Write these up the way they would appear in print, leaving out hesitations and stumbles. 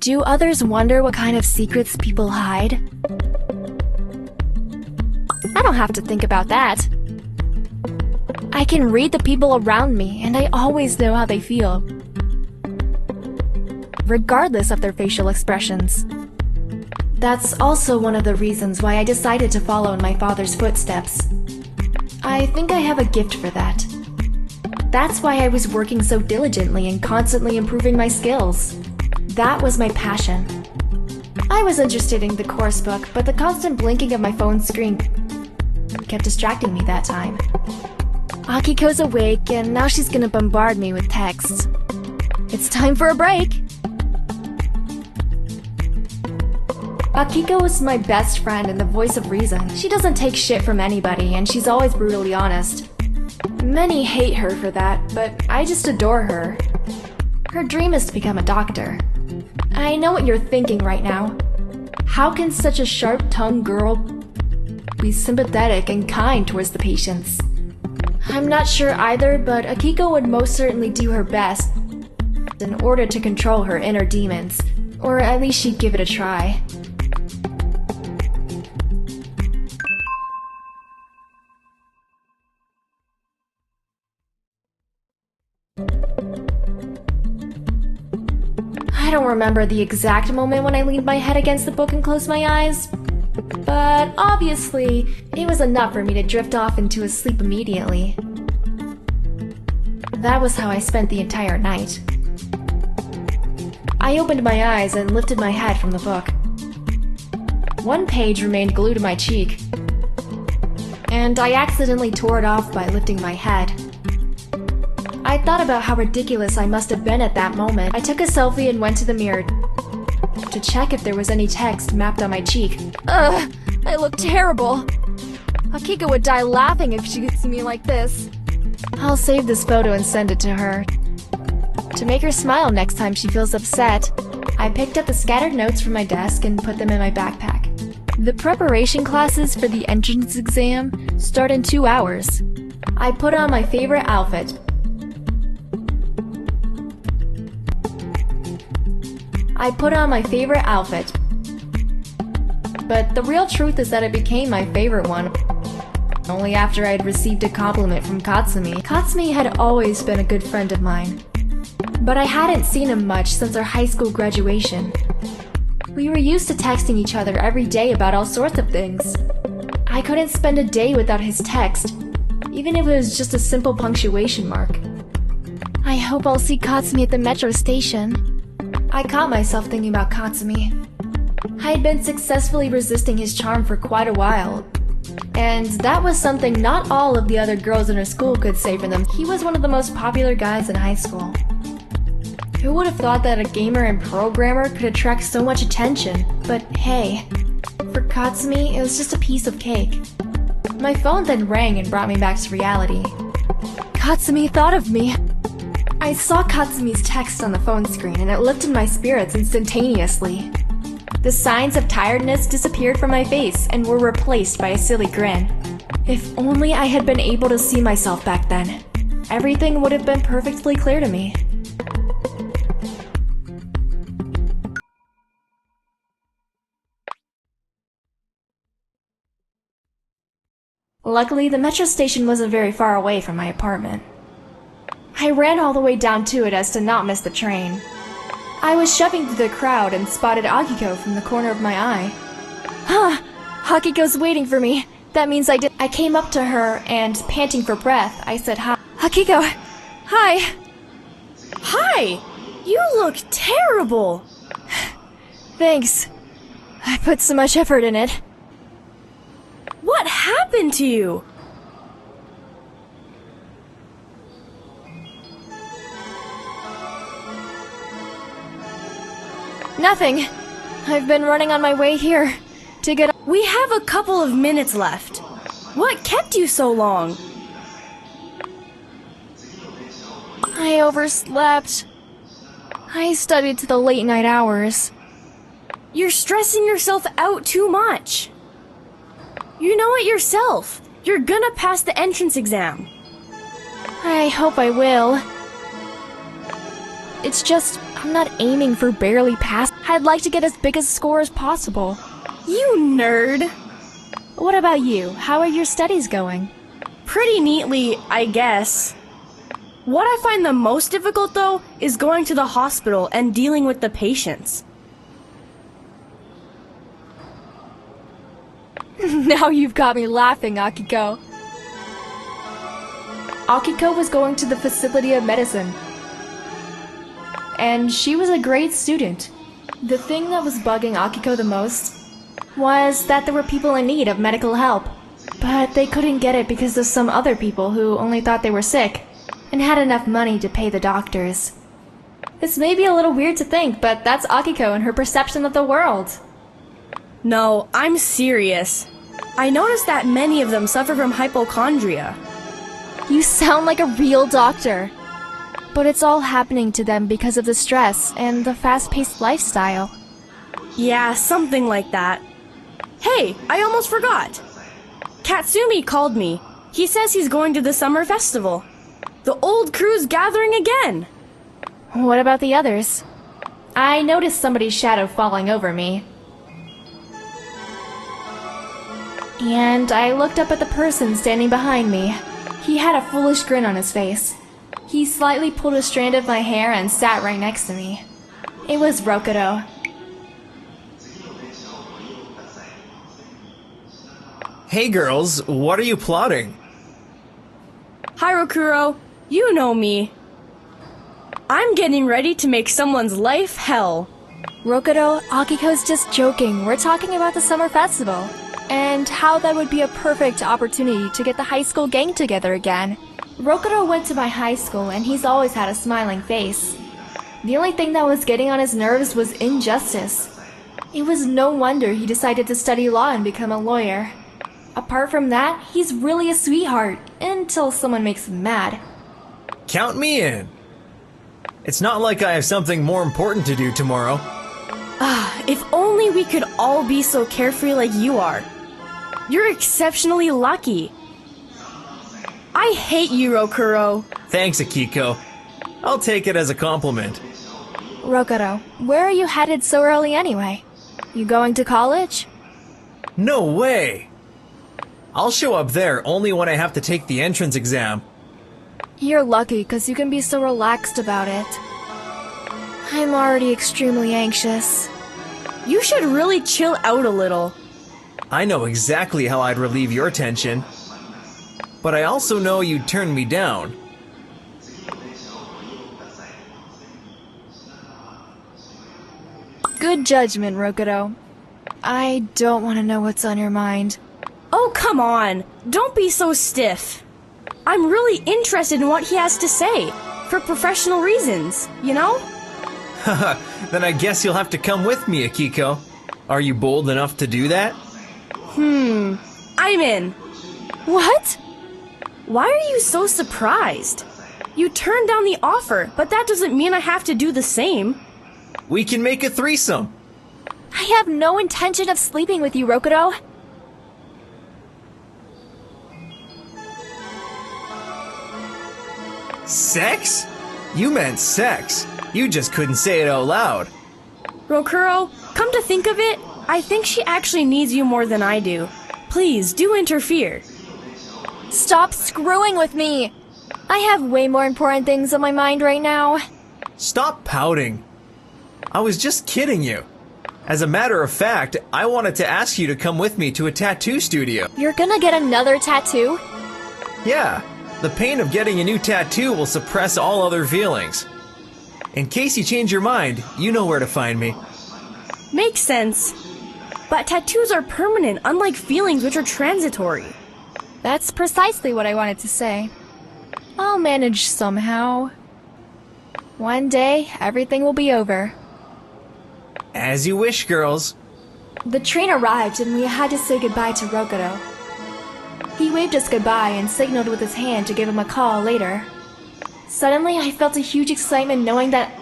Do others wonder what kind of secrets people hide? I don't have to think about that. I can read the people around me, and I always know how they feel, regardless of their facial expressions. That's also one of the reasons why I decided to follow in my father's footsteps. I think I have a gift for that. That's why I was working so diligently and constantly improving my skills. That was my passion. I was interested in the course book, but the constant blinking of my phone screen kept distracting me that time. Akiko's awake, and now she's gonna bombard me with texts. It's time for a break! Akiko is my best friend and the voice of reason. She doesn't take shit from anybody, and she's always brutally honest. Many hate her for that, but I just adore her. Her dream is to become a doctor. I know what you're thinking right now. How can such a sharp-tongued girl be sympathetic and kind towards the patients? I'm not sure either, but Akiko would most certainly do her best in order to control her inner demons, or at least she'd give it a try. I don't remember the exact moment when I leaned my head against the book and closed my eyes, but obviously, it was enough for me to drift off into a sleep immediately. That was how I spent the entire night. I opened my eyes and lifted my head from the book. One page remained glued to my cheek, and I accidentally tore it off by lifting my head. I thought about how ridiculous I must have been at that moment. I took a selfie and went to the mirror to check if there was any text mapped on my cheek. Ugh, I look terrible. Akiko would die laughing if she could see me like this. I'll save this photo and send it to her. To make her smile next time she feels upset, I picked up the scattered notes from my desk and put them in my backpack. The preparation classes for the entrance exam start in 2 hours. I put on my favorite outfit. But the real truth is that it became my favorite one only after I had received a compliment from Katsumi. Katsumi had always been a good friend of mine, but I hadn't seen him much since our high school graduation. We were used to texting each other every day about all sorts of things. I couldn't spend a day without his text, even if it was just a simple punctuation mark. I hope I'll see Katsumi at the metro station. I caught myself thinking about Katsumi. I had been successfully resisting his charm for quite a while, and that was something not all of the other girls in her school could say for them. He was one of the most popular guys in high school. Who would have thought that a gamer and programmer could attract so much attention? But hey, for Katsumi, it was just a piece of cake. My phone then rang and brought me back to reality. Katsumi thought of me. I saw Katsumi's text on the phone screen and it lifted my spirits instantaneously. The signs of tiredness disappeared from my face and were replaced by a silly grin. If only I had been able to see myself back then, everything would have been perfectly clear to me. Luckily, the metro station wasn't very far away from my apartment. I ran all the way down to it as to not miss the train. I was shoving through the crowd and spotted Akiko from the corner of my eye. Huh! Akiko's waiting for me. That means I came up to her and, panting for breath, I said hi. Akiko! Hi! Hi! You look terrible! Thanks. I put so much effort in it. What happened to you? Nothing. I've been running on my way here to get— We have a couple of minutes left. What kept you so long? I overslept. I studied to the late night hours. You're stressing yourself out too much. You know it yourself. You're gonna pass the entrance exam. I hope I will. It's just, I'm not aiming for barely pass. I'd like to get as big a score as possible. You nerd! What about you? How are your studies going? Pretty neatly, I guess. What I find the most difficult, though, is going to the hospital and dealing with the patients. Now you've got me laughing, Akiko. Akiko was going to the Facility of Medicine, and she was a great student. The thing that was bugging Akiko the most was that there were people in need of medical help, but they couldn't get it because of some other people who only thought they were sick and had enough money to pay the doctors. This may be a little weird to think, but that's Akiko and her perception of the world. No, I'm serious. I noticed that many of them suffer from hypochondria. You sound like a real doctor. But it's all happening to them because of the stress and the fast-paced lifestyle. Yeah, something like that. Hey, I almost forgot. Katsumi called me. He says he's going to the summer festival. The old crew's gathering again. What about the others? I noticed somebody's shadow falling over me. And I looked up at the person standing behind me. He had a foolish grin on his face. He slightly pulled a strand of my hair and sat right next to me. It was Rokudo. Hey girls, what are you plotting? Hi, Rokuro. You know me. I'm getting ready to make someone's life hell. Rokudo, Akiko's just joking. We're talking about the summer festival, and how that would be a perfect opportunity to get the high school gang together again. Rokudo went to my high school, and he's always had a smiling face. The only thing that was getting on his nerves was injustice. It was no wonder he decided to study law and become a lawyer. Apart from that, he's really a sweetheart, until someone makes him mad. Count me in. It's not like I have something more important to do tomorrow. If only we could all be so carefree like you are. You're exceptionally lucky. I hate you, Rokuro. Thanks, Akiko. I'll take it as a compliment. Rokudo, where are you headed so early anyway? You going to college? No way! I'll show up there only when I have to take the entrance exam. You're lucky, 'cause you can be so relaxed about it. I'm already extremely anxious. You should really chill out a little. I know exactly how I'd relieve your tension. But I also know you'd turn me down. Good judgment, Rokudo. I don't want to know what's on your mind. Oh, come on. Don't be so stiff. I'm really interested in what he has to say, for professional reasons, you know? Haha, then I guess you'll have to come with me, Akiko. Are you bold enough to do that? I'm in. What? Why are you so surprised? You turned down the offer, but that doesn't mean I have to do the same. We can make a threesome. I have no intention of sleeping with you, Rokudo. Sex? You meant sex. You just couldn't say it out loud. Rokuro, come to think of it, I think she actually needs you more than I do. Please, do interfere. Stop screwing with me! I have way more important things on my mind right now. Stop pouting. I was just kidding you. As a matter of fact, I wanted to ask you to come with me to a tattoo studio. You're gonna get another tattoo? Yeah, the pain of getting a new tattoo will suppress all other feelings. In case you change your mind, you know where to find me. Makes sense. But tattoos are permanent, unlike feelings which are transitory. That's precisely what I wanted to say. I'll manage somehow. One day, everything will be over. As you wish, girls. The train arrived and we had to say goodbye to Rokudo. He waved us goodbye and signaled with his hand to give him a call later. Suddenly, I felt a huge excitement knowing that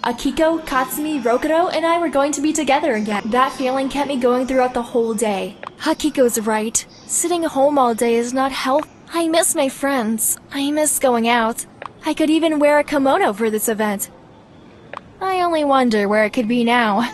Akiko, Katsumi, Rokudo, and I were going to be together again. That feeling kept me going throughout the whole day. Akiko's right. Sitting home all day is not healthy. I miss my friends. I miss going out. I could even wear a kimono for this event. only wonder where it could be now.